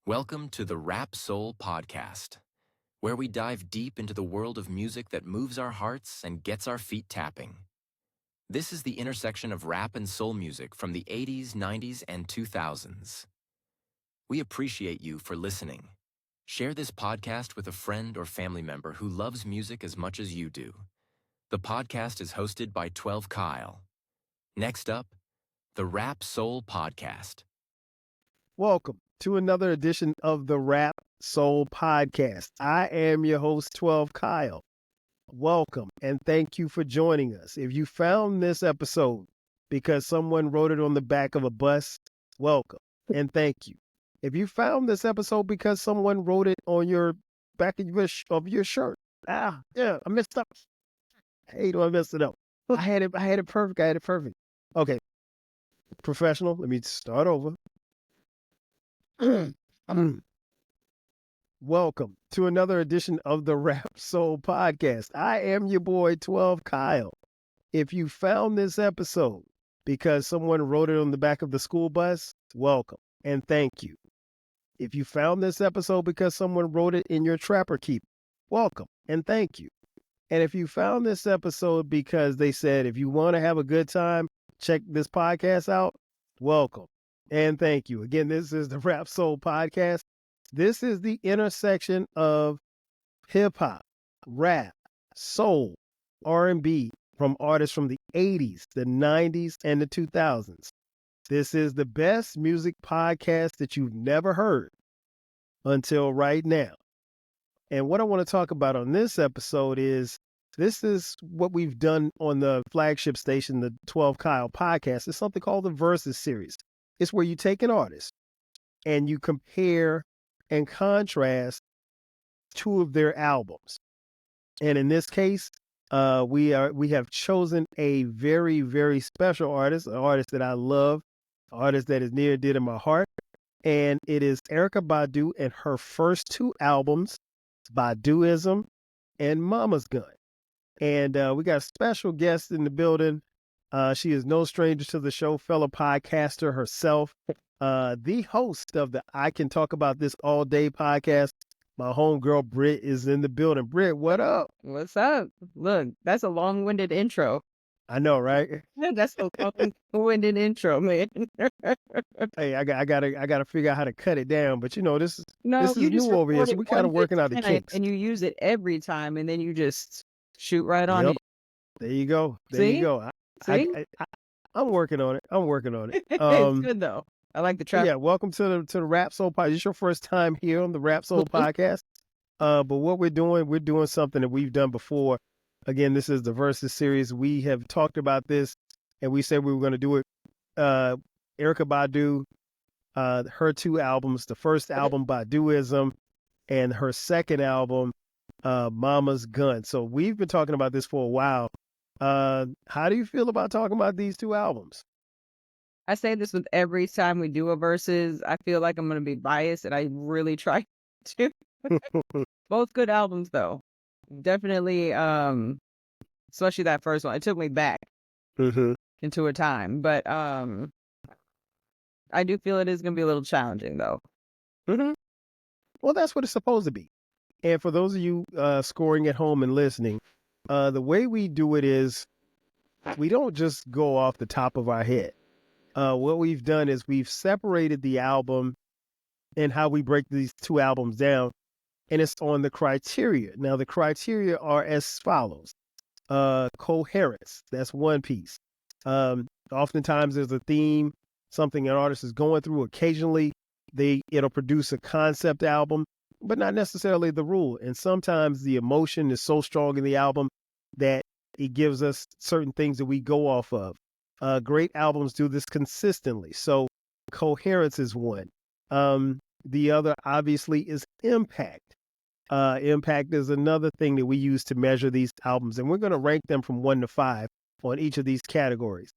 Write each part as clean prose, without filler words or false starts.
Welcome to the Rap Soul Podcast, where we dive deep into the world of music that moves our hearts and gets our feet tapping. This is the intersection of rap and soul music from the 80s, 90s, and 2000s. We appreciate you for listening. Share this podcast with a friend or family member who loves music as much as you do. The podcast is hosted by 12 Kyle. Next up, the Rap Soul Podcast. Welcome to another edition of the Rap Soul Podcast. I am your host, 12 Kyle. Welcome and thank you for joining us. If you found this episode because someone wrote it on the back of a bus, welcome and thank you. If you found this episode because someone wrote it on your back of your shirt, I messed up. I hate when I messed it up. I had it perfect. Okay, professional. Let me start over. Welcome to another edition of the Rap Soul Podcast. I am your boy, 12 Kyle. If you found this episode because someone wrote it on the back of the school bus, welcome and thank you. If you found this episode because someone wrote it in your Trapper Keeper, welcome and thank you. And if you found this episode because they said, if you want to have a good time, check this podcast out, welcome and thank you. Again, this is the Rap Soul Podcast. This is the intersection of hip hop, rap, soul, R&B from artists from the 80s, the 90s, and the 2000s. This is the best music podcast that you've never heard until right now. And what I want to talk about on this episode is, this is what we've done on the flagship station, the 12 Kyle podcast. It's something called the Versus Series. It's where you take an artist and you compare and contrast two of their albums. And in this case, we have chosen a very, very special artist, an artist that I love, an artist that is near and dear to my heart. And it is Erykah Badu and her first two albums, Baduism and Mama's Gun. And we got a special guest in the building. She is no stranger to the show, fellow podcaster herself, the host of the I Can Talk About This All Day podcast. My homegirl, Britt, is in the building. Britt, what up? What's up? Look, that's a long-winded intro. I know, right? That's a long-winded intro, man. Hey, I gotta figure out how to cut it down. But this is you just new over here, so record we it kind of working out the 1 minute kinks. and you use it every time, and then you just shoot right on Yep. it. There you go. See? See? I'm working on it. It's good though. I like the trap. Yeah, welcome to the Rap Soul Podcast. It's your first time here on the Rap Soul Podcast. But what we're doing something that we've done before. Again, this is the Versus Series. We have talked about this, and we said we were going to do it. Erykah Badu, her two albums, the first album, Baduism, and her second album, Mama's Gun. So we've been talking about this for a while. How do you feel about talking about these two albums? I say this with every time we do a versus. I feel like I'm going to be biased, and I really try to. Both good albums, though. Definitely, especially that first one. It took me back into a time, but I do feel it is going to be a little challenging, though. Well, that's what it's supposed to be. And for those of you scoring at home and listening, the way we do it is we don't just go off the top of our head. What we've done is we've separated the album and how we break these two albums down, and it's on the criteria. Now, the criteria are as follows. Coherence, that's one piece. Oftentimes there's a theme, something an artist is going through. Occasionally, it'll produce a concept album, but not necessarily the rule. And sometimes the emotion is so strong in the album that it gives us certain things that we go off of. Great albums do this consistently. So Coherence is one. The other, obviously, is impact. Impact is another thing that we use to measure these albums, and we're going to rank them from 1 to 5 on each of these categories.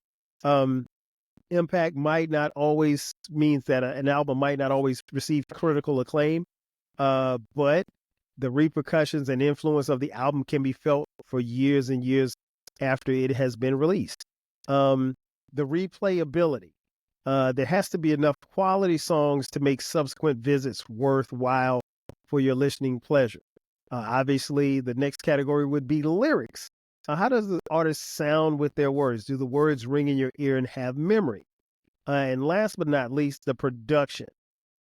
Impact might not always means that an album might not always receive critical acclaim, but the repercussions and influence of the album can be felt for years and years after it has been released. The replayability. There has to be enough quality songs to make subsequent visits worthwhile for your listening pleasure. Obviously, the next category would be lyrics. How does the artist sound with their words? Do the words ring in your ear and have memory? And last but not least, the production.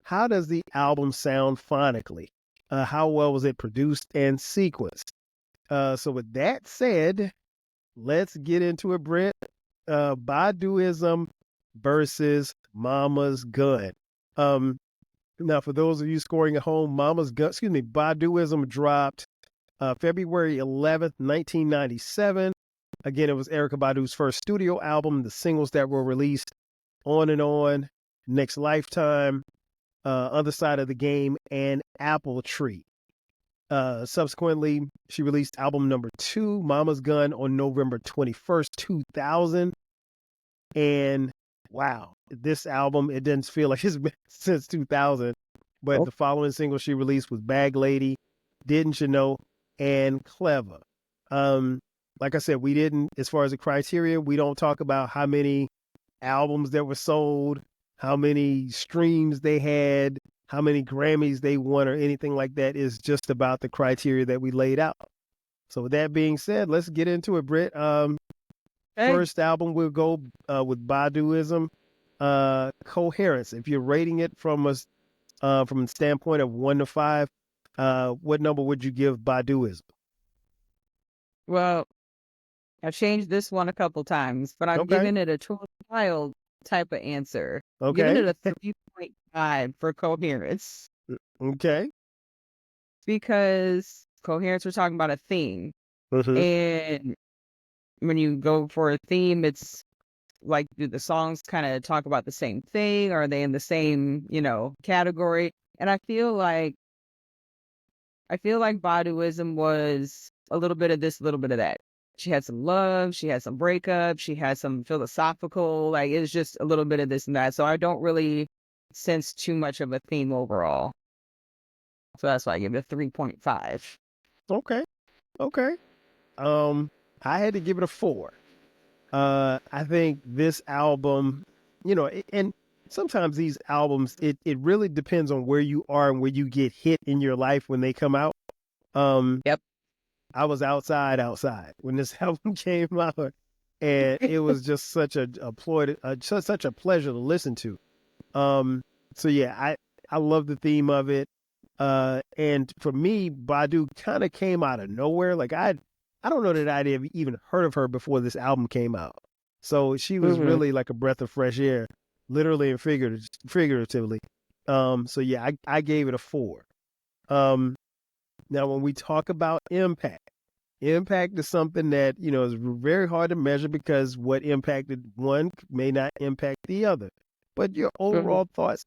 How does the album sound phonically? How well was it produced and sequenced? So with that said, let's get into it, Britt. Baduism versus Mama's Gun. Now, for those of you scoring at home, Baduism dropped February 11th, 1997. Again, it was Erykah Badu's first studio album. The singles that were released: On and On, Next Lifetime, Other Side of the Game, and Apple Tree. Subsequently, she released album number 2, Mama's Gun, on November 21st, 2000. And wow, this album, it didn't feel like it's been since 2000. But the following single she released was Bag Lady, Didn't You Know, and Clever. Like I said, we didn't, as far as the criteria, we don't talk about how many albums that were sold, how many streams they had, how many Grammys they won, or anything like that. Is just about the criteria that we laid out. So with that being said, let's get into it, Britt. First album, we'll go with Baduism, Coherence. If you're rating it from a standpoint of 1 to 5, what number would you give Baduism? Well, I've changed this one a couple times, but I'm giving it a 12-child type of answer. I'm giving it a 3.5 for Coherence. Okay. Because Coherence, we're talking about a theme. And when you go for a theme, it's like, do the songs kind of talk about the same thing? Are they in the same, category? And I feel like Baduism was a little bit of this, a little bit of that. She had some love, she had some breakup, she had some philosophical, like it's just a little bit of this and that. So I don't really sense too much of a theme overall. So that's why I give it a 3.5. Okay. I had to give it a 4. I think this album, and sometimes these albums, it really depends on where you are and where you get hit in your life when they come out. Yep. I was outside when this album came out, and it was just such a pleasure to listen to. So yeah, I love the theme of it. And for me, Badu kind of came out of nowhere. Like I don't know that I'd have even heard of her before this album came out. So she was really like a breath of fresh air, literally and figuratively. So yeah, I gave it a 4. Now when we talk about impact is something that, is very hard to measure, because what impacted one may not impact the other. But your overall thoughts,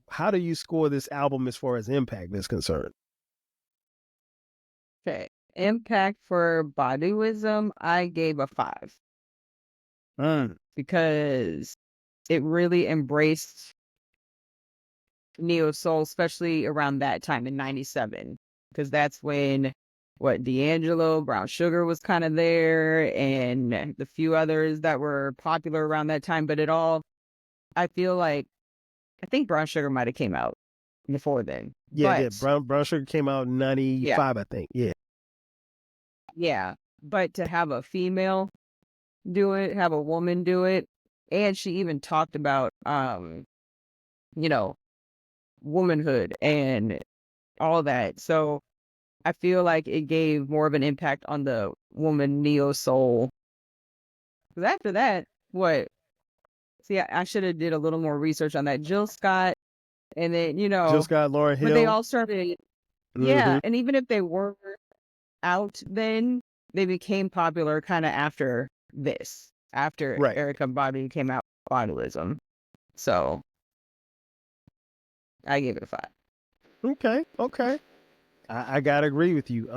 how do you score this album as far as impact is concerned? Okay. Impact for Baduism, I gave a 5. Because it really embraced neo soul, especially around that time in 97. Because that's when D'Angelo, Brown Sugar was kind of there, and the few others that were popular around that time. But I think Brown Sugar might have came out before then. Yeah, Brown Sugar came out in 95, I think. Yeah. Yeah. But to have a female do it, have a woman do it, and she even talked about, womanhood and all that. So I feel like it gave more of an impact on the woman neo soul. Because after that, I should have did a little more research on that. Jill Scott, and then, Jill Scott, Lauryn Hill. But they all started, and even if they were out then, they became popular kind of after this, after Erykah Badu came out with Baduism. So I gave it a 5. Okay. I gotta agree with you.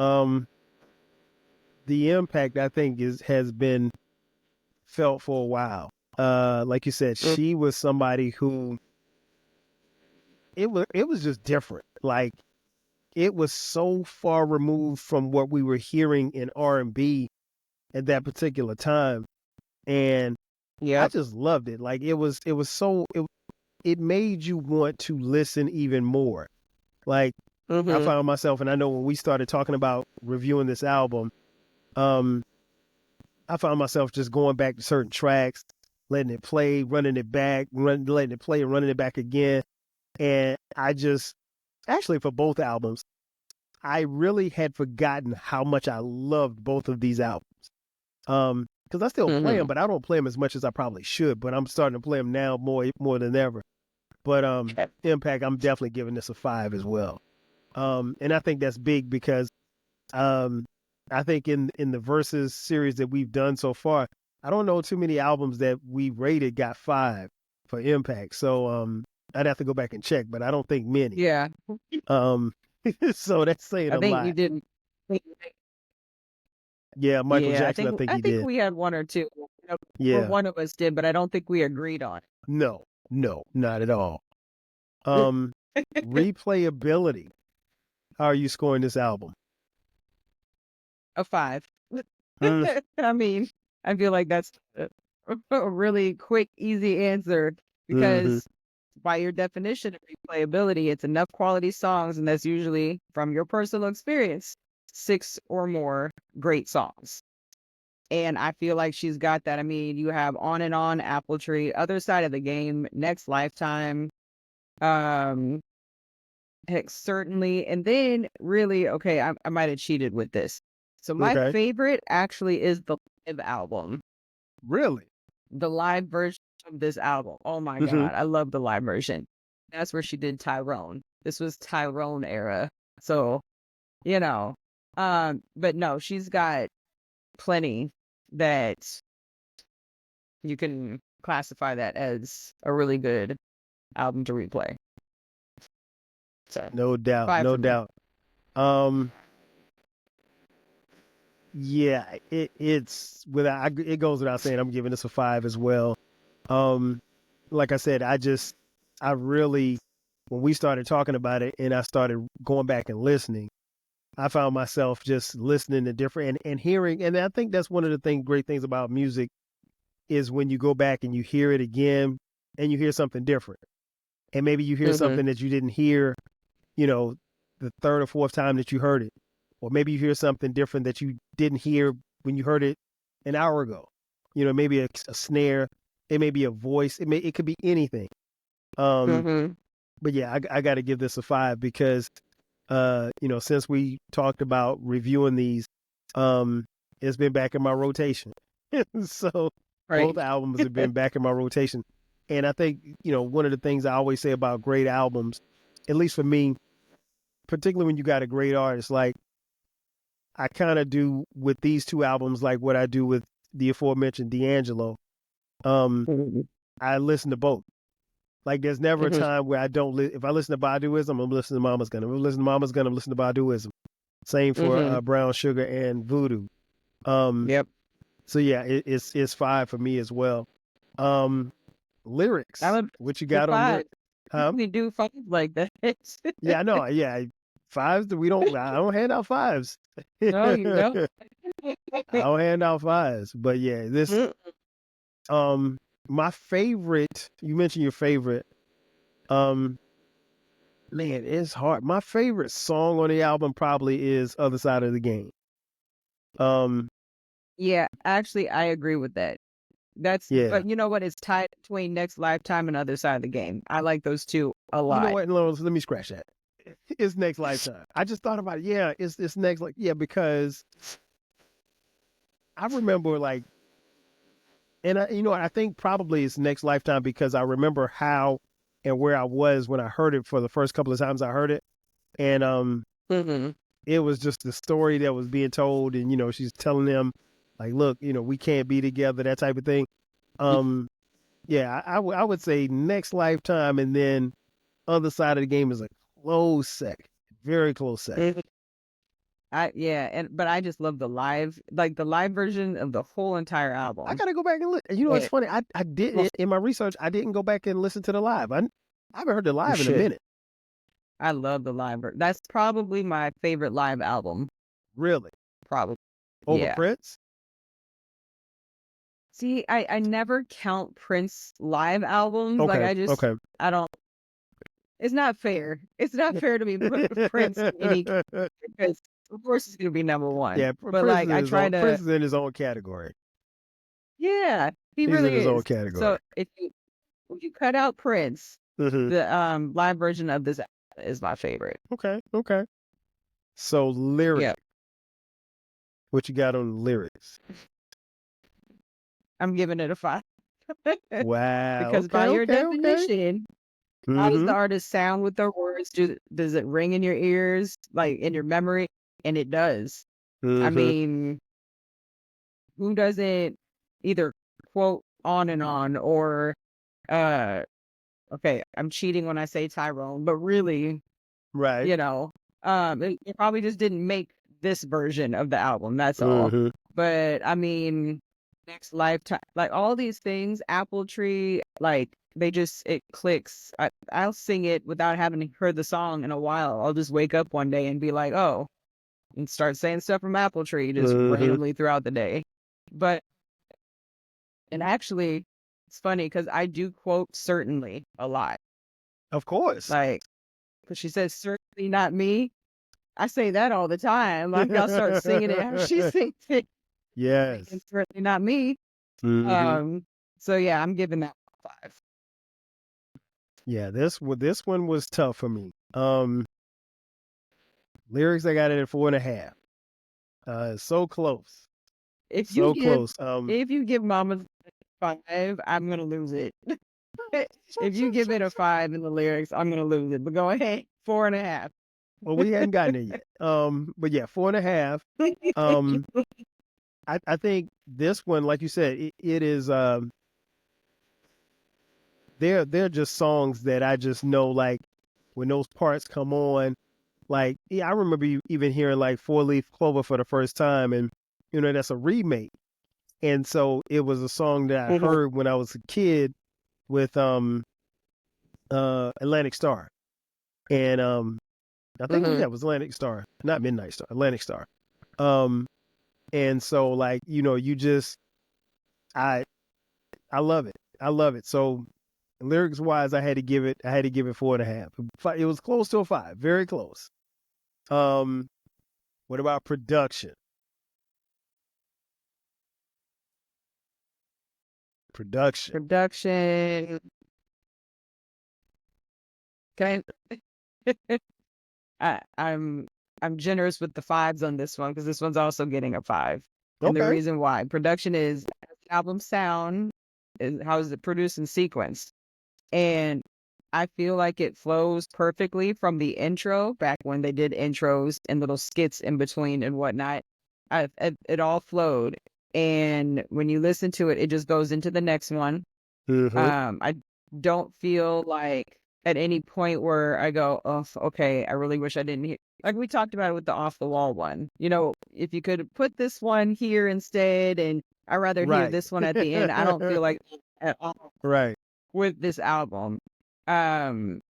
The impact, I think, has been felt for a while. Like you said, she was somebody who it was just different. Like, it was so far removed from what we were hearing in R&B at that particular time, and I Yep. just loved it. Like it made you want to listen even more. Like I found myself, and I know when we started talking about reviewing this album, um, I found myself just going back to certain tracks, letting it play, running it back, letting it play, and running it back again. And I just, actually, for both albums, I really had forgotten how much I loved both of these albums. Because I still play them, but I don't play them as much as I probably should. But I'm starting to play them now more than ever. But Impact, I'm definitely giving this a 5 as well. And I think that's big because I think in the Versus series that we've done so far, I don't know too many albums that we rated got 5 for Impact. So I'd have to go back and check, but I don't think many. Yeah. So that's saying I a think lot. you didn't. Yeah, Michael Yeah, Jackson, I think he did. we had one or two. Or Yeah. one of us did, but I don't think we agreed on it. No, not at all. Replayability. How are you scoring this album? A 5. Mm. I mean, I feel like that's a really quick, easy answer because by your definition of replayability, it's enough quality songs, and that's usually from your personal experience, 6 or more great songs. And I feel like she's got that. I mean, you have On and On, Apple Tree, Other Side of the Game, Next Lifetime, heck, certainly. And then really, okay, I might have cheated with this. So my Okay. favorite actually is the live album. Really? The live version of this album. Oh my God. I love the live version. That's where she did Tyrone. This was Tyrone era. So, you know, but no, she's got plenty that you can classify that as a really good album to replay. So No doubt, 5 no for me. doubt. Yeah, it goes without saying I'm giving this a 5 as well. Like I said, I really, when we started talking about it and I started going back and listening, I found myself just listening to different and hearing, and I think that's one of the great things about music is when you go back and you hear it again and you hear something different. And maybe you hear something that you didn't hear, the third or fourth time that you heard it. Or maybe you hear something different that you didn't hear when you heard it an hour ago. Maybe a snare, it may be a voice, it could be anything. But yeah, I got to give this a 5 because since we talked about reviewing these, it's been back in my rotation. So both albums have been back in my rotation. And I think, one of the things I always say about great albums, at least for me, particularly when you got a great artist, like I kind of do with these two albums, like what I do with the aforementioned D'Angelo. I listen to both. Like there's never a time where I don't if I listen to Baduism, I'm listening to Mama's Gun. If I listen to Mama's Gun, I'm listening to Baduism. Same for Brown Sugar and Voodoo. Yep. So yeah, it's 5 for me as well. Lyrics. What you got on there? We do 5 like that. Yeah, I know. Yeah, 5s. I don't hand out 5s. No, you don't. I don't hand out 5s. But yeah, this my favorite. You mentioned your favorite. Man, it's hard. My favorite song on the album probably is "Other Side of the Game." Yeah, actually, I agree with that. But you know what? It's tied between Next Lifetime and Other Side of the Game. I like those two a lot. You know what? No, let me scratch that. It's Next Lifetime. I just thought about it. Yeah, it's next. Because I remember and I think probably it's Next Lifetime because I remember how and where I was when I heard it for the first couple of times I heard it, and it was just the story that was being told, and she's telling them like, look, we can't be together, that type of thing. Yeah, I would say Next Lifetime, and then Other Side of the Game is a close second, very close second. But I just love the live version of the whole entire album. I gotta go back and look. It's funny. I didn't in my research. I didn't go back and listen to the live. I haven't heard the live in a minute. I love the live. That's probably my favorite live album. Really? Probably. Over Prince? See, I never count Prince live albums. Like Okay. I don't. It's not fair. It's not fair to me put Prince in any because of course it's gonna be number one. Yeah, But like I try to. Prince is in his own category. Yeah, he He's in really his own is. category. So if you cut out Prince, Hmm. the live version of this is my favorite. Okay. So lyric, Yeah, what you got on the lyrics? I'm giving it a 5. Wow. Because by your Okay. definition, how does Mm-hmm. the artist sound with their words? Does it ring in your ears, like in your memory? And it does. I Mm-hmm. mean, who doesn't either quote on and on or uh okay, I'm cheating when I say Tyrone, but really, Right. it probably just didn't make this version of the album, that's all. Mm-hmm. But I mean, next lifetime, like all these things, Apple Tree, like it clicks. I'll sing it without having heard the song in a while. I'll just wake up one day and be like, oh, and start saying stuff from Apple Tree just Mm-hmm. randomly throughout the day. But and actually, it's funny because I do quote certainly a lot. Of course. Like, because she says certainly not me. I say that all the time. Like I'll start singing it how she sings it. Like, Yes. it's certainly not me. Mm-hmm. So yeah, I'm giving that 5. Yeah, this one was tough for me. Lyrics, I got it at 4.5. So close. If you So give close. if you give Mama 5, I'm gonna lose it. If you give it a 5 in the lyrics, I'm gonna lose it. But go ahead, 4.5. Well, we hadn't gotten it yet. But yeah, 4.5. Um, I think this one, like you said, it is they're just songs that I just know, like when those parts come on, like yeah, I remember you even hearing like Four Leaf Clover for the first time, and that's a remake. And so it was a song that I Mhm, heard when I was a kid with Atlantic Star. And I think mhm. it was Atlantic Star, not Midnight Star, Atlantic Star. Um and so like, you just I I love it. I love it. So lyrics wise, I had to give it 4.5. It was close to a 5, very close. Um what about production? Production. Production. Can I? I'm generous with the 5s on this one because this one's also getting a 5. And the Okay. reason why production is album sound is how is it produced and sequenced. And I feel like it flows perfectly from the intro back when they did intros and little skits in between and whatnot. It all flowed. And when you listen to it, it just goes into the next one. Mhm. I don't feel like at any point where I go, oh, okay, I really wish I didn't hear. Like we talked about it with the off the wall one. If you could put this one here instead, and I'd rather hear Right. this one at the end. I don't feel like at all Right. with this album. Um,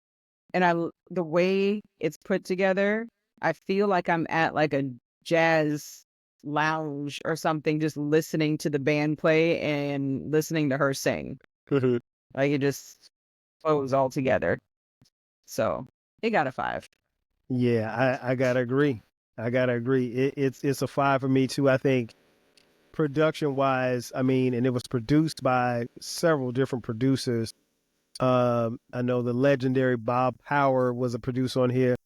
and the way it's put together, I feel like I'm at like a jazz lounge or something, just listening to the band play and listening to her sing. Mhm. Like it just flows all together. So it got a 5. Yeah, I gotta agree. It's a 5 for me too. I think production wise, I mean, and it was produced by several different producers. I know the legendary Bob Power was a producer on here.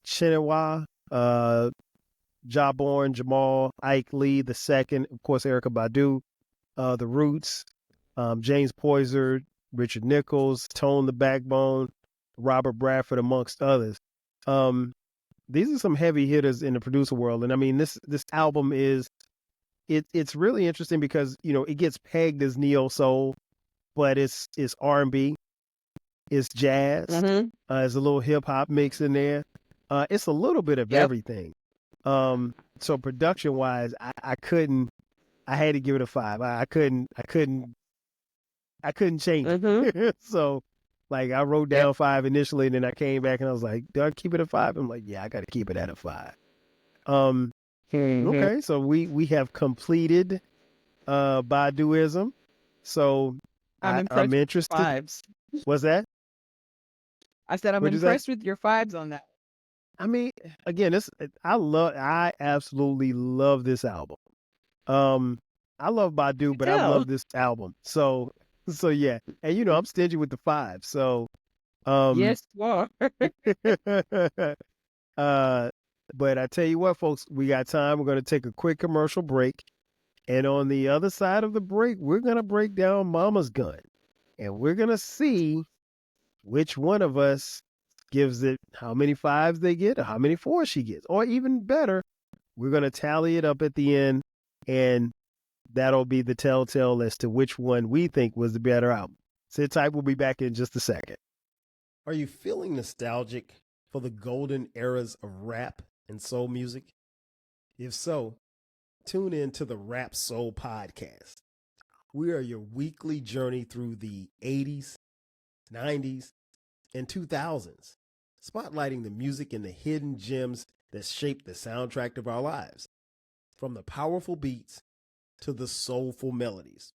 Chinua, Jawborn, Jamal, Ike Lee the second, of course, Erykah Badu, The Roots, James Poyser, Richard Nichols, Tone the Backbone, Robert Bradford, amongst others. These are some heavy hitters in the producer world, and I mean this album is it's really interesting because it gets pegged as neo soul, but it's R&B, it's jazz, Mm-hmm. there's a little hip hop mix in there. It's a little bit of Yep. everything. So production wise, I couldn't. I had to give it a 5. I couldn't change Mm-hmm. it. So, like, I wrote Yep. down 5 initially, and then I came back and I was like, "Do I keep it at 5?" I'm like, "Yeah, I got to keep it at a 5." Mm-hmm. Okay, so we have completed Baduism. So I'm I'm impressed with your interested. fives. What's that? I said I'm What'd you say? impressed with your fives on that. I mean, again, I absolutely love this album. Um, I love Badu, I but I tell. love this album. So yeah, and I'm stingy with the five. So Yes, you are. uh, but I tell you what, folks, we got time. We're going to take a quick commercial break, and on the other side of the break, we're going to break down Mama's Gun, and we're going to see which one of us gives it how many fives they get or how many fours she gets. Or even better, we're going to tally it up at the end, and that'll be the telltale as to which one we think was the better album. Sit tight. We'll be back in just a second. Are you feeling nostalgic for the golden eras of rap and soul music? If so, tune in to the Rap Soul Podcast. We are your weekly journey through the 80s, 90s, and 2000s, spotlighting the music and the hidden gems that shaped the soundtrack of our lives. From the powerful beats to the soulful melodies,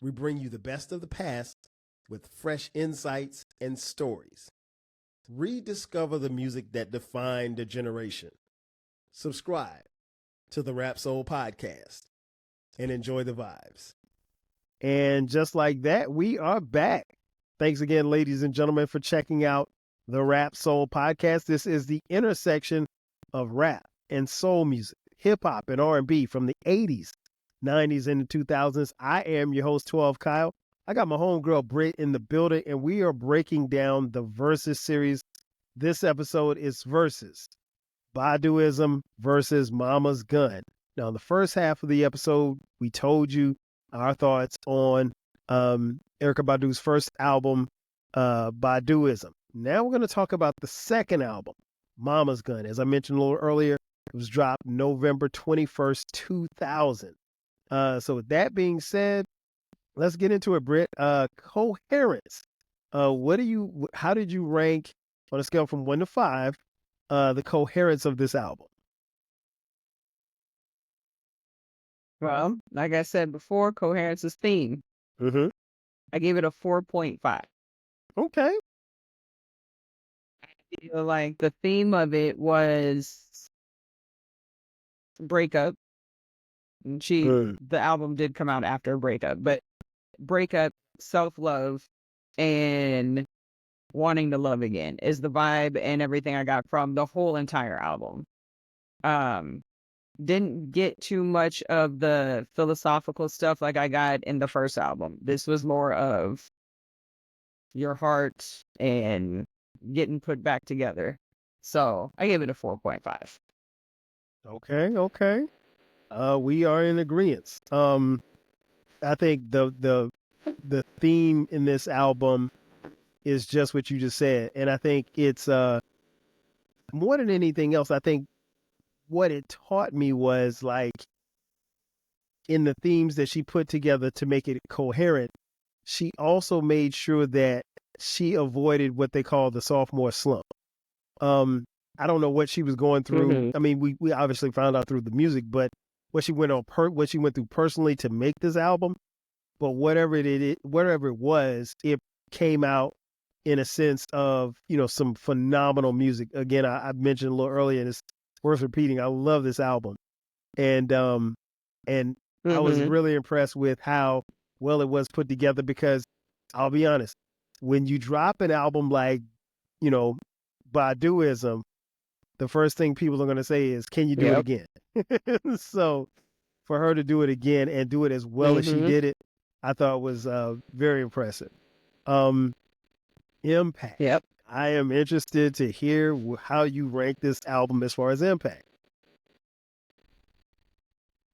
we bring you the best of the past with fresh insights and stories. Rediscover the music that defined a generation. Subscribe to the Rap Soul Podcast and enjoy the vibes. And just like that, we are back. Thanks again, ladies and gentlemen, for checking out the Rap Soul Podcast. This is the intersection of rap and soul music, hip hop and R&B from the 80s, 90s, and the 2000s. I am your host, 12 Kyle. I got my homegirl Britt in the building, and we are breaking down the Versus series. This episode is Versus Baduism versus Mama's Gun. Now, in the first half of the episode, we told you our thoughts on Erykah Badu's first album, Baduism. Now we're going to talk about the second album, Mama's Gun. As I mentioned a little earlier, it was dropped November 21st, 2000. So with that being said, let's get into it, Britt. Coherence. How did you rank on a scale from 1 to 5, the coherence of this album? Well, like I said before, Coherence's theme. Mm-hmm. I gave it a 4.5. Okay. I feel like the theme of it was breakup. And the album did come out after a breakup, but breakup, self-love, and wanting to love again is the vibe and everything I got from the whole entire album. Didn't get too much of the philosophical stuff like I got in the first album. This was more of your heart and getting put back together. So I gave it a 4.5. Okay. We are in agreement. I think the theme in this album is just what you just said, and I think it's more than anything else. I think what it taught me was like in the themes that she put together to make it coherent. She also made sure that she avoided what they call the sophomore slump. I don't know what she was going through. Mm-hmm. I mean, we obviously found out through the music, but what she went through personally to make this album. But whatever it was, it came out in a sense of some phenomenal music. Again, I mentioned a little earlier, and it's worth repeating. I love this album, and I was really impressed with how well it was put together. Because I'll be honest, when you drop an album like Baduism, the first thing people are going to say is, can you do it again? So for her to do it again and do it as well as she did it, I thought was very impressive. Impact. Yep. I am interested to hear how you rank this album as far as impact.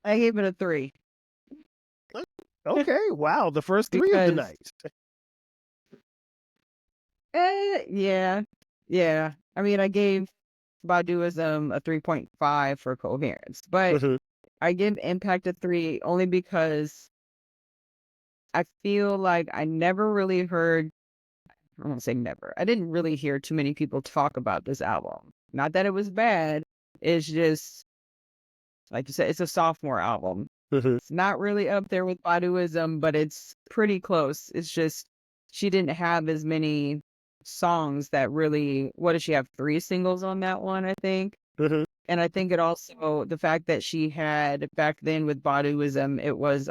I gave it a 3. Okay, wow, the first 3 of the night. Yeah. I mean, I gave Baduism a 3.5 for Coherence, but I give Impact a 3 only because I feel like I never really heard, I won't say never, I didn't really hear too many people talk about this album. Not that it was bad, it's just, like you said, it's a sophomore album. It's not really up there with Baduism, but it's pretty close. It's just she didn't have as many songs that really. What does she have? 3 singles on that one, I think. And I think it also the fact that she had back then with Baduism, it was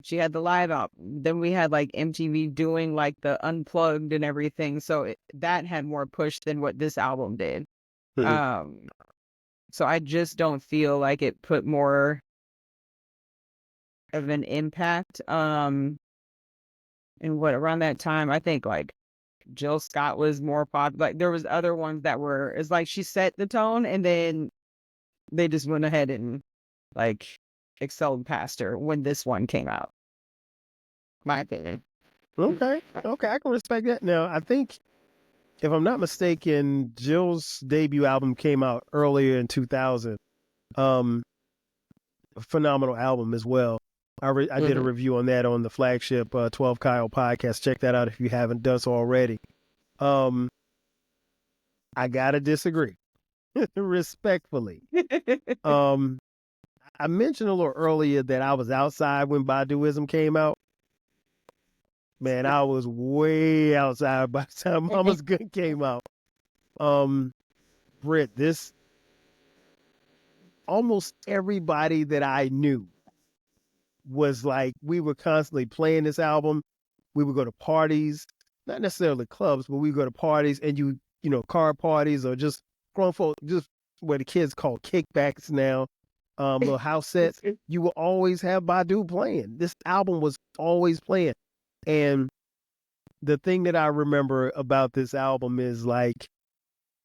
she had the live album. Then we had like MTV doing like the unplugged and everything. So that had more push than what this album did. So I just don't feel like it put more of an impact. And what around that time, I think like Jill Scott was more popular. Like there was other ones that were. It's like she set the tone, and then they just went ahead and like excelled past her when this one came out. My opinion. Okay, I can respect that. Now, I think, if I'm not mistaken, Jill's debut album came out earlier in 2000. A phenomenal album as well. I did a review on that on the flagship 12 Kyle podcast. Check that out if you haven't done so already. I gotta disagree, respectfully. I mentioned a little earlier that I was outside when Baduism came out. Man, I was way outside by the time Mama's Gun came out. Britt, this almost everybody that I knew was like, we were constantly playing this album. We would go to parties, not necessarily clubs, but we would go to parties and you know, car parties or just grown folk, just what the kids call kickbacks now, little house sets. You will always have Badu playing. This album was always playing. And the thing that I remember about this album is like,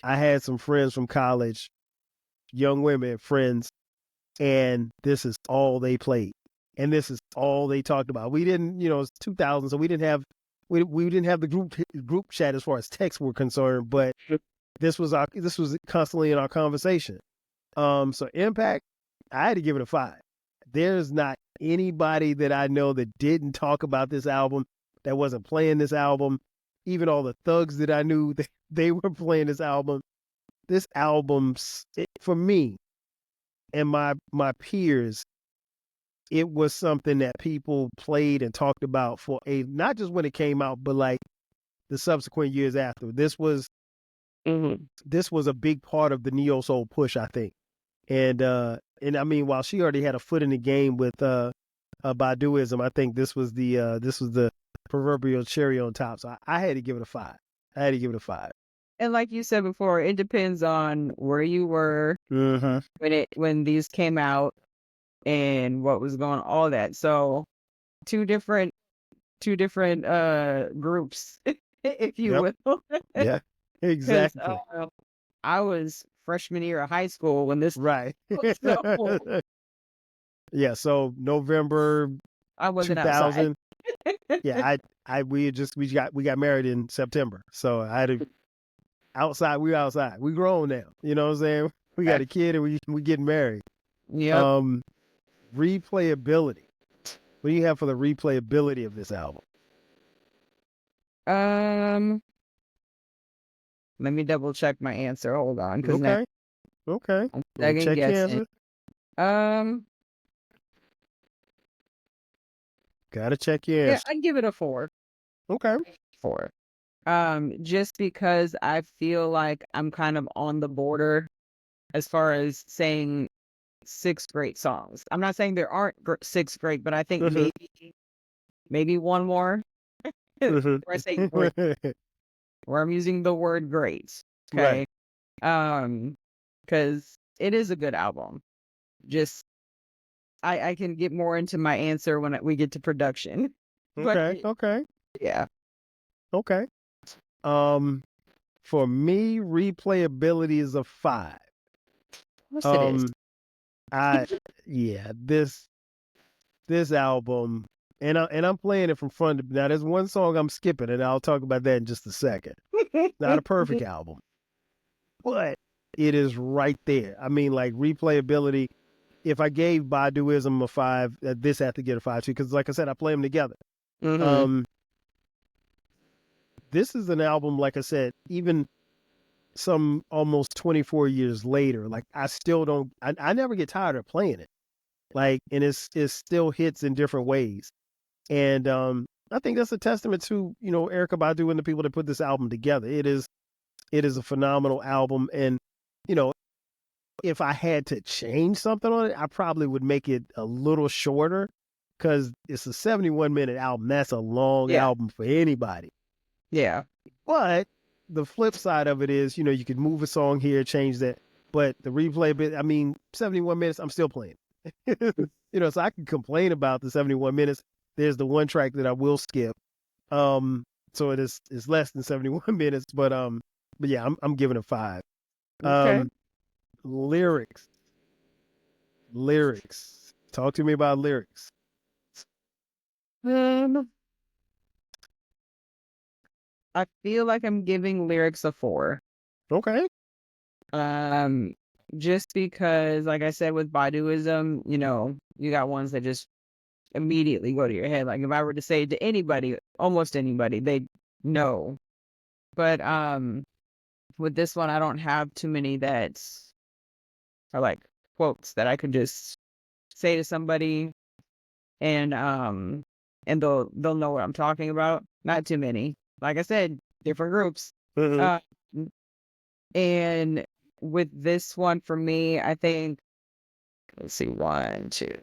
I had some friends from college, young women friends, and this is all they played. And this is all they talked about. We didn't, you know, it's 2000, so we didn't have the group chat as far as texts were concerned, but this was constantly in our conversation. So Impact, I had to give it a 5. There's not anybody that I know that didn't talk about this album, that wasn't playing this album. Even all the thugs that I knew, they were playing this album. This album, for me and my peers, it was something that people played and talked about for not just when it came out, but like the subsequent years after. This was a big part of the neo soul push, I think. And I mean, while she already had a foot in the game with Baduism, I think this was the proverbial cherry on top. So I had to give it a 5. And like you said before, it depends on where you were when these came out and what was going on, all that. So two different groups, if you will. Yeah, exactly. I was freshman year of high school when this right. so, so November I wasn't 2000. Outside. We got married in September. So I had to outside. We outside. We grown now. You know what I'm saying? We got a kid and we getting married. Yeah. Replayability. What do you have for the replayability of this album? Let me double check my answer. Hold on. Okay. I'm check your answer. Gotta check your answer. Yeah, I'd give it a 4. Okay. 4. Just because I feel like I'm kind of on the border as far as saying 6 great songs. I'm not saying there aren't 6 great, but I think maybe one more. Where I say great, where I'm using the word great. Okay. Right. Because it is a good album. Just I can get more into my answer when we get to production. Okay. Yeah. Okay. For me, replayability is a 5. What's it is? This album, and I'm playing it from front to now. There's one song I'm skipping, and I'll talk about that in just a second. Not a perfect album, but it is right there. I mean, like replayability. If I gave Baduism a 5, this had to get a 5 too, because like I said, I play them together. This is an album, like I said, even some almost 24 years later, like I still don't, I never get tired of playing it. Like, and it still hits in different ways. And I think that's a testament to, Erykah Badu and the people that put this album together. It is a phenomenal album. And, if I had to change something on it, I probably would make it a little shorter because it's a 71-minute album. That's a long album for anybody. Yeah. But the flip side of it is, you could move a song here, change that. But the replay bit, 71 minutes, I'm still playing. So I can complain about the 71 minutes. There's the one track that I will skip. So it's less than 71 minutes, but yeah, I'm giving it 5. Okay. Lyrics. Talk to me about lyrics. I feel like I'm giving lyrics a 4. Okay. Just because, like I said, with Baduism, you got ones that just immediately go to your head. Like if I were to say it to anybody, almost anybody, they'd know. But with this one, I don't have too many that are like quotes that I could just say to somebody and they'll know what I'm talking about. Not too many. Like I said, different groups. Mm-hmm. And with this one, for me, I think, let's see, 1, 2.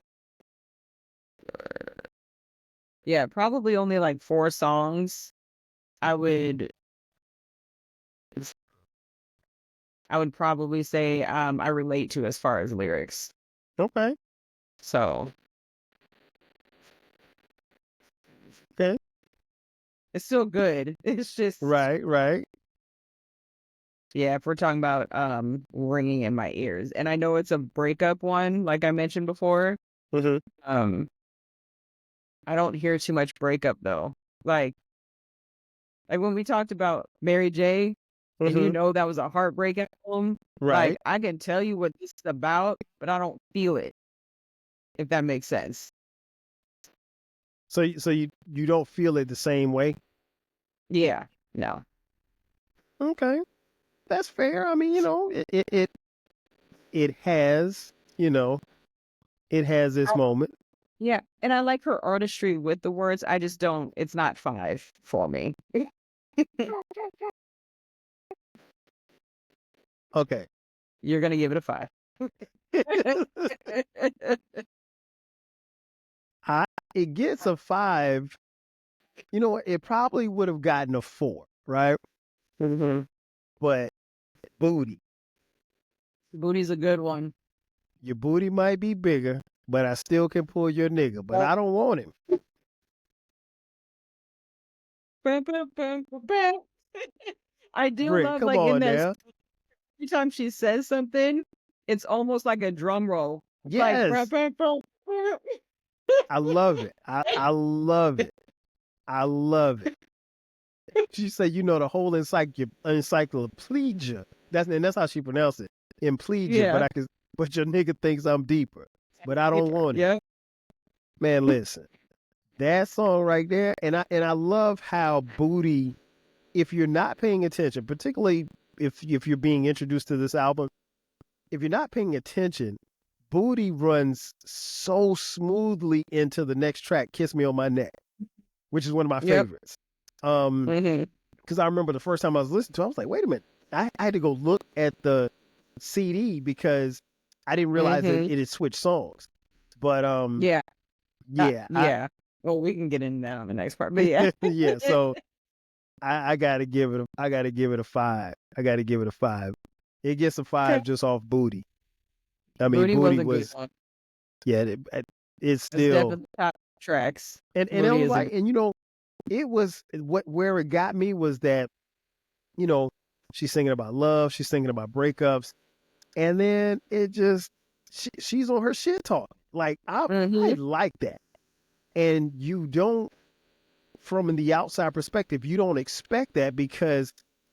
Yeah, probably only like 4 songs I would probably say I relate to as far as lyrics. Okay. So Okay. it's still good. It's just Right. yeah, if we're talking about ringing in my ears. And I know it's a breakup one, like I mentioned before. Mm-hmm. I don't hear too much breakup though. Like when we talked about Mary J, and that was a heartbreak album. Right. Like I can tell you what this is about, but I don't feel it. If that makes sense. So you don't feel it the same way? Yeah. No. Okay. That's fair. It has, it has its moment. Yeah, and I like her artistry with the words. I just don't. It's not 5 for me. Okay. You're gonna give it a 5. It gets a 5. It probably would have gotten a 4, right? Mm-hmm. But booty. Booty's a good one. Your booty might be bigger, but I still can pull your nigga. But I don't want him. I do Britt, love come like in on that now. every time she says something, it's almost like a drum roll. Yes. Like, I love it. I love it. I love it. She said, the whole encyclopedia. That's how she pronounced it. Emplegia, but your nigga thinks I'm deeper. But I don't want it. Yeah. Man, listen. That song right there, and I love how Booty, if you're not paying attention, particularly if you're being introduced to this album, if you're not paying attention, Booty runs so smoothly into the next track, Kiss Me on My Neck, which is one of my favorites. Because I remember the first time I was listening to it, I was like, wait a minute. I had to go look at the CD because I didn't realize that it had switched songs. But yeah. Yeah. Well, we can get into that on the next part. But yeah. Yeah, so I gotta give it a 5. I gotta give it a 5. It gets a 5 just off Booty. Booty was yeah, it's still definitely top tracks. And it was like, it was where it got me was that, she's singing about love, she's singing about breakups, and then it just she's on her shit talk. Like I like that. And you don't, from the outside perspective, you don't expect that because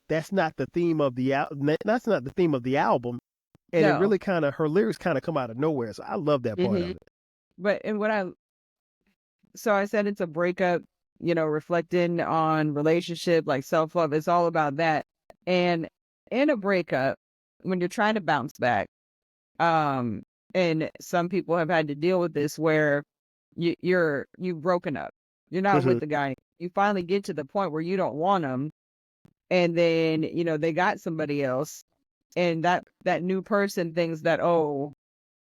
that's not the theme of the that's not the theme of the album. And it really her lyrics kind of come out of nowhere. So I love that part of it. But so I said it's a breakup, reflecting on relationship, like self-love. It's all about that. And in a breakup, when you're trying to bounce back, And some people have had to deal with this where you've broken up. You're not with the guy. You finally get to the point where you don't want him, and then they got somebody else, and that new person thinks that, oh,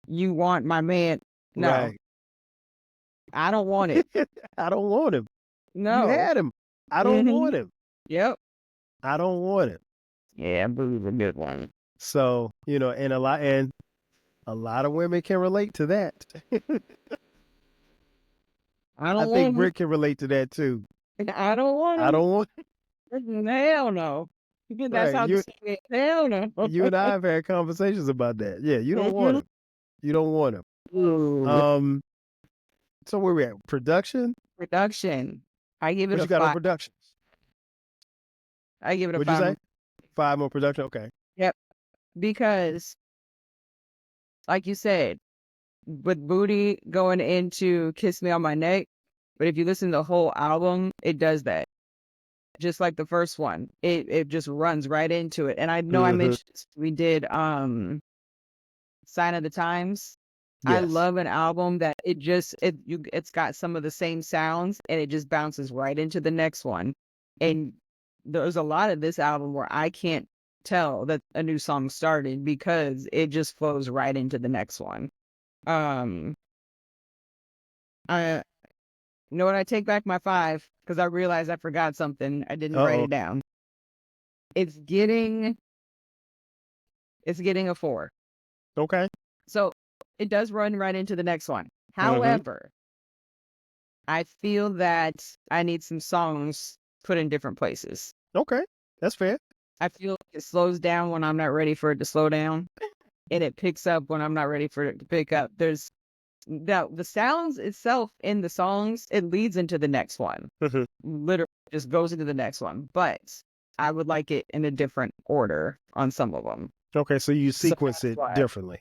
you want my man. No, Right. I don't want it. I don't want him. You No. had him. I don't want him. Yep. I don't want him. Yeah, Boo's a good one. So, and a lot of women can relate to that. I think Britt can relate to that too. I don't want him. I don't want Hell no. That's Right, how you- to say it. Hell no. you and I have had conversations about that. Yeah, you don't want him. You don't want him. Ooh. So where we at? Production? Production. I give it What a you got on 5. production? I give it a What'd you 5. say? 5 on production? Okay. Because, like you said, with Booty going into Kiss Me on My Neck, but if you listen to the whole album, it does that. Just like the first one, it just runs right into it. And I know I mentioned this, we did Sign of the Times. I Yes. love an album that it's got some of the same sounds and it just bounces right into the next one. And there's a lot of this album where I can't tell that a new song started because it just flows right into the next one. I You know what? I take back my 5 because I realized I forgot something. I didn't write Uh-oh. it down. It's getting a 4. Okay. So it does run right into the next one. However, I feel that I need some songs put in different places. Okay. That's fair. I feel it slows down when I'm not ready for it to slow down, and it picks up when I'm not ready for it to pick up. There's the sounds itself in the songs, it leads into the next one. Literally just goes into the next one. But I would like it in a different order on some of them. Okay, so you So sequence that's it why- differently.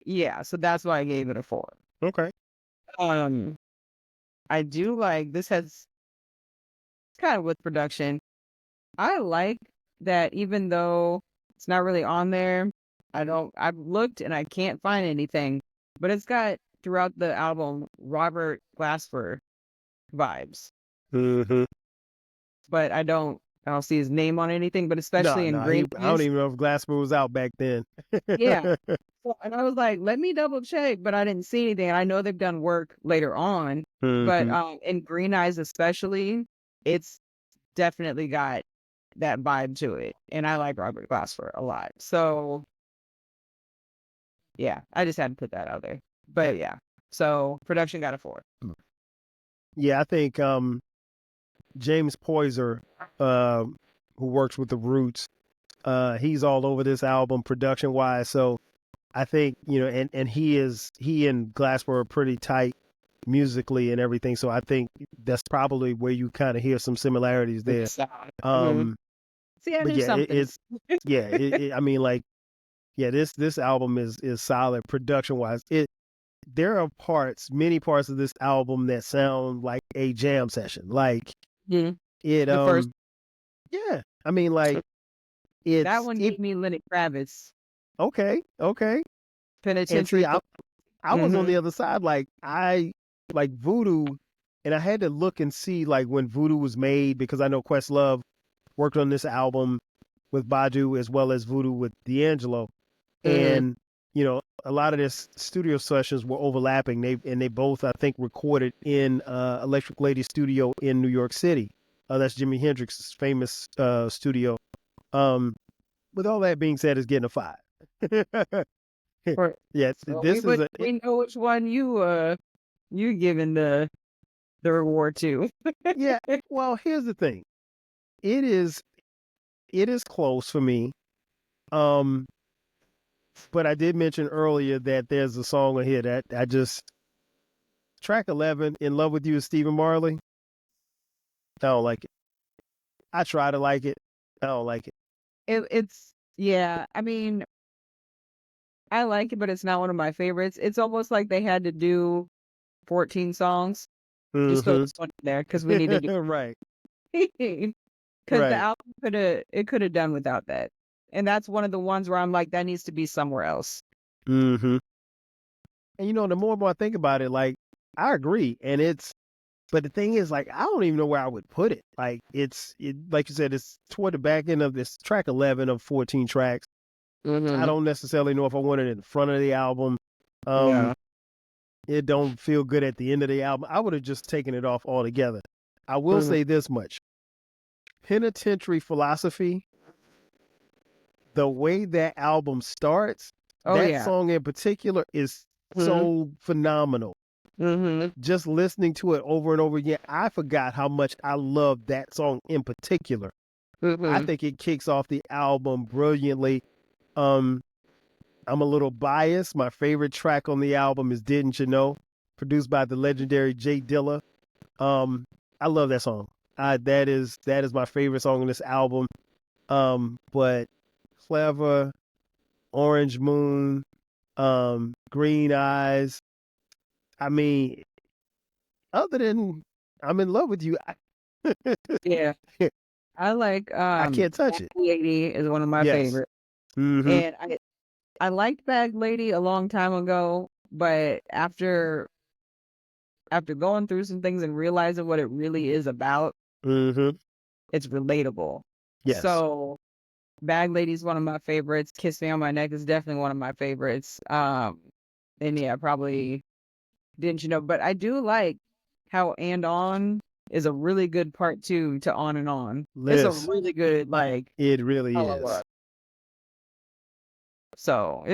Yeah, so that's why I gave it a 4. Okay. I do like this has kind of with production. I like that even though it's not really on there, I've looked and I can't find anything, but it's got throughout the album Robert Glasper vibes. But I don't see his name on anything, but especially in Green. I don't even know if Glasper was out back then. Yeah. And I was like, let me double check, but I didn't see anything. I know they've done work later on, but in Green Eyes especially, it's definitely got that vibe to it. And I like Robert Glasper a lot. So yeah, I just had to put that out there. But yeah. So production got a 4. Yeah, I think James Poyser, who works with the Roots, he's all over this album production wise. So I think, and he and Glasper are pretty tight musically and everything. So I think that's probably where you kind of hear some similarities there. See, I But knew yeah, something. I mean, like, yeah, this album is solid production wise. There are many parts of this album that sound like a jam session. Like Mhm. it, The first- yeah. I mean, like that one gave me Lenny Kravitz. Okay. Penitentiary. And see, I was on the other side. Like I like Voodoo, and I had to look and see like when Voodoo was made because I know Questlove worked on this album with Badu as well as Voodoo with D'Angelo, and a lot of their studio sessions were overlapping. They both, I think, recorded in Electric Lady Studio in New York City. That's Jimi Hendrix's famous studio. With all that being said, it's getting a 5. Yeah, So this we know which one you giving the reward to. Yeah. Well, here's the thing. It is close for me. But I did mention earlier that there's a song on here that I just track 11, In Love with You, is Stephen Marley. I don't like it. I try to like it. I don't like it. It's yeah. I mean, I like it, but it's not one of my favorites. It's almost like they had to do 14 songs. Just throw this one in there because we need to do right. because the album could have done without that. And that's one of the ones where I'm like, that needs to be somewhere else. And you know, the more and more I think about it, like I agree. But the thing is, like, I don't even know where I would put it. Like like you said, it's toward the back end of this track 11 of 14 tracks. I don't necessarily know if I want it in the front of the album. Yeah. It don't feel good at the end of the album. I would have just taken it off altogether. I will say this much. Penitentiary Philosophy, the way that album starts, Oh, that yeah. song in particular is so phenomenal. Just listening to it over and over again, I forgot how much I love that song in particular. I think it kicks off the album brilliantly. I'm a little biased. My favorite track on the album is Didn't You Know, produced by the legendary Jay Dilla. I love that song. That is my favorite song on this album. But Clever, Orange Moon, Green Eyes. I mean, other than I'm in love with you, Yeah. I like I can't touch it. Bag Lady is one of my Yes. favorites. And I liked Bag Lady a long time ago, but after going through some things and realizing what it really is about, it's relatable. Yes. So Bag Lady is one of my favorites. Kiss Me on My Neck is definitely one of my favorites. And yeah, probably Didn't You Know? But I do like how And On is a really good part two to On and On. Liz, it's a really good, like, it really follow is. up. So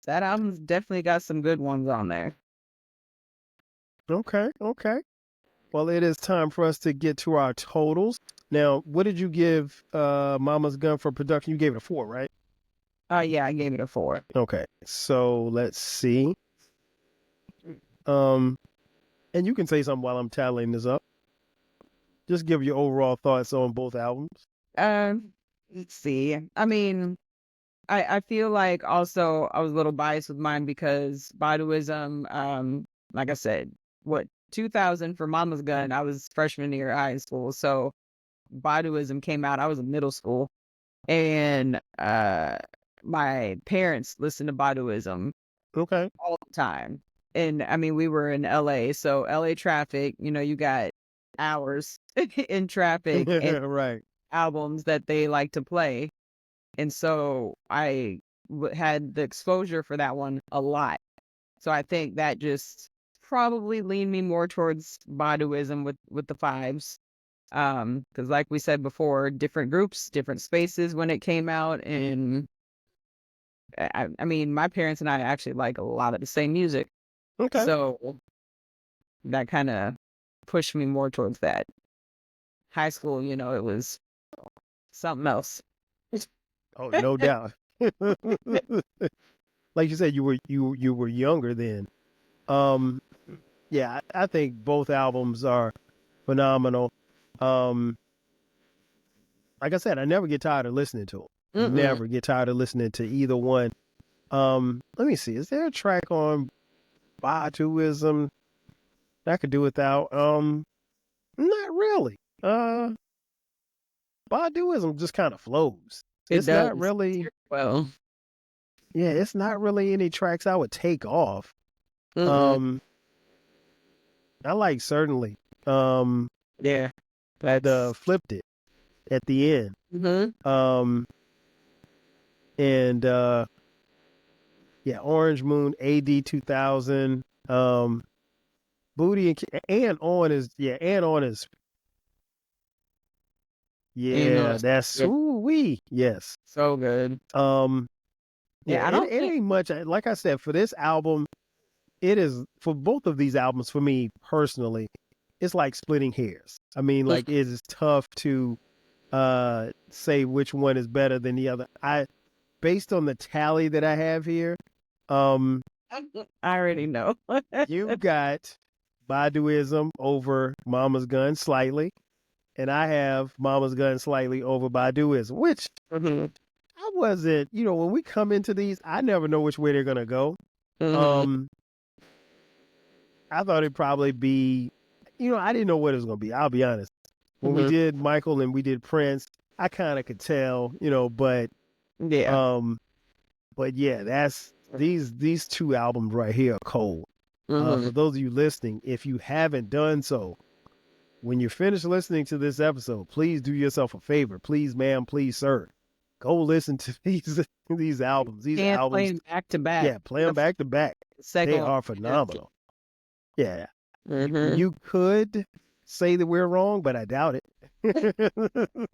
that album's definitely got some good ones on there. Okay. Well, it is time for us to get to our totals. Now, what did you give Mama's Gun for production? You gave it a 4, right? Yeah, I gave it a 4. Okay. So let's see. And you can say something while I'm tallying this up. Just give your overall thoughts on both albums. Let's see. I mean, I feel like also I was a little biased with mine because Baduism, like I said, 2000 for Mama's Gun, I was freshman year of high school. So Baduism came out, I was in middle school. And my parents listened to Baduism all the time. And I mean, we were in LA, so LA traffic, you got hours in traffic and right. albums that they like to play. And so I had the exposure for that one a lot. So I think that just probably leaned me more towards Baduism with the 5s. Because like we said before, different groups, different spaces when it came out. And I mean, my parents and I actually like a lot of the same music. Okay. So that kind of pushed me more towards that. High school, it was something else. Oh, no doubt. Like you said, you were younger then. Yeah, I think both albums are phenomenal. Like I said, I never get tired of listening to them. Never get tired of listening to either one. Let me see. Is there a track on Baduism that I could do without? Not really. Baduism just kind of flows. It's not really. Well, yeah, it's not really any tracks I would take off. I like Certainly. Yeah, the Flipped It at the end. And yeah, Orange Moon, AD 2000. Booty and On is that's wee. Yes. So good. Yeah, it ain't much. Like I said, for this album, it is for both of these albums for me personally, it's like splitting hairs. I mean, like it is tough to say which one is better than the other. Based on the tally that I have here, I already know. You've got Baduism over Mama's Gun slightly, and I have Mama's Gun slightly over Baduism, which I wasn't, when we come into these, I never know which way they're going to go. I thought it'd probably be, I didn't know what it was going to be. I'll be honest. When we did Michael and we did Prince, I kind of could tell, but yeah, that's these two albums right here are cold. For those of you listening, if you haven't done so, when you're finished listening to this episode, please do yourself a favor. Please, ma'am, please, sir, go listen to these albums. These Can't albums, play them back to back. yeah, play them back to back. They are phenomenal. Yeah, you could say that we're wrong, but I doubt it.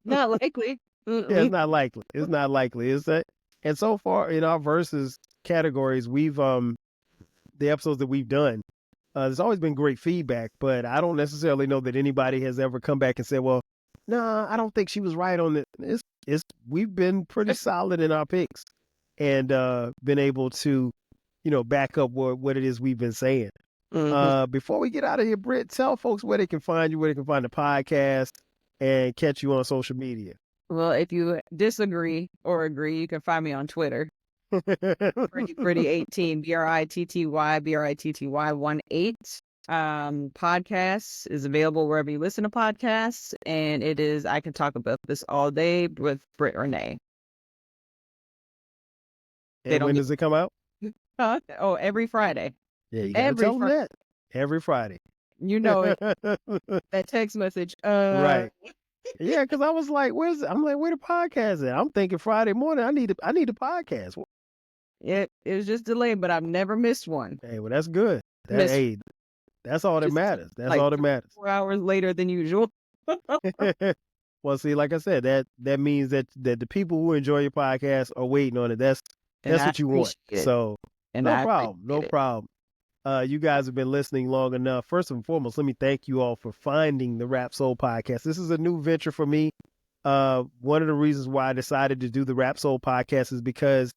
Not likely. Yeah, it's not likely. It's not likely. Is that? And so far in our verses categories, we've the episodes that we've done, there's always been great feedback, but I don't necessarily know that anybody has ever come back and said, well, nah, I don't think she was right on it. We've been pretty solid in our picks and been able to, back up what it is we've been saying. Before we get out of here, Britt, tell folks where they can find you, where they can find the podcast and catch you on social media. Well, if you disagree or agree, you can find me on Twitter. Pretty 18, BRITTY 18. Podcast is available wherever you listen to podcasts, and it is I Can Talk About This All Day with Britt Renae. And when does it come out? Every Friday. Yeah, you gotta tell them that. Every Friday. You know it. That text message. Right. Yeah, because I was like, where the podcast at? I'm thinking Friday morning. I need a podcast. It was just delayed, but I've never missed one. Hey, well, that's good. That's all that matters. That's like all that matters. 4 hours later than usual. Well, see, like I said, that means that the people who enjoy your podcast are waiting on it. That's what you want. So no problem. You guys have been listening long enough. First and foremost, let me thank you all for finding the Rap Soul podcast. This is a new venture for me. One of the reasons why I decided to do the Rap Soul podcast is because,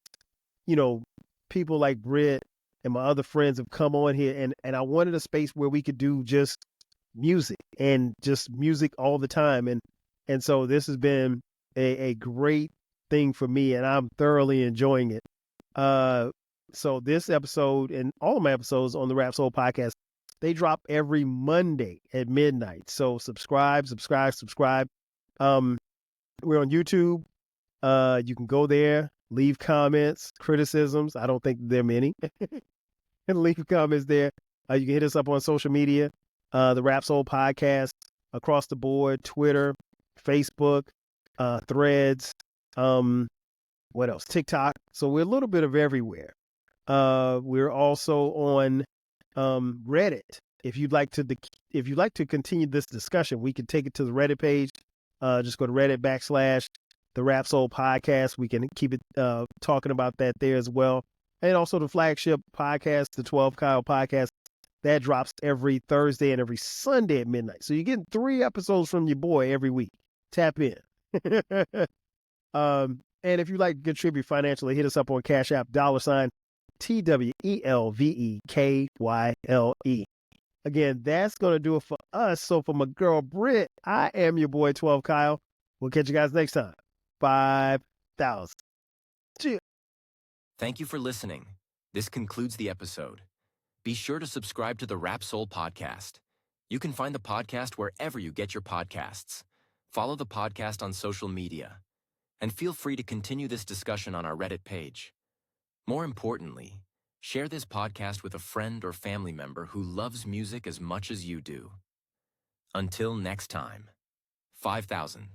people like Britt and my other friends have come on here and I wanted a space where we could do just music and just music all the time. And so this has been a great thing for me and I'm thoroughly enjoying it. So this episode and all of my episodes on the Rap Soul podcast, they drop every Monday at midnight. So subscribe. We're on YouTube. You can go there, leave comments, criticisms. I don't think there are many. And leave comments there. You can hit us up on social media, the Rap Soul podcast, across the board, Twitter, Facebook, Threads, what else? TikTok. So we're a little bit of everywhere. We're also on Reddit. If you'd like to continue this discussion, we can take it to the Reddit page. Just go to Reddit / the Rap Soul podcast. We can keep it talking about that there as well. And also the flagship podcast, the 12 Kyle podcast, that drops every Thursday and every Sunday at midnight. So you're getting 3 episodes from your boy every week. Tap in. And if you'd like to contribute financially, hit us up on Cash App, $TWELVEKYLE. Again, that's going to do it for us. So for my girl Britt, I am your boy 12 Kyle. We'll catch you guys next time. 5,000. Cheers. Thank you for listening. This concludes the episode. Be sure to subscribe to the Rap Soul podcast. You can find the podcast wherever you get your podcasts. Follow the podcast on social media. And feel free to continue this discussion on our Reddit page. More importantly, share this podcast with a friend or family member who loves music as much as you do. Until next time, 5,000.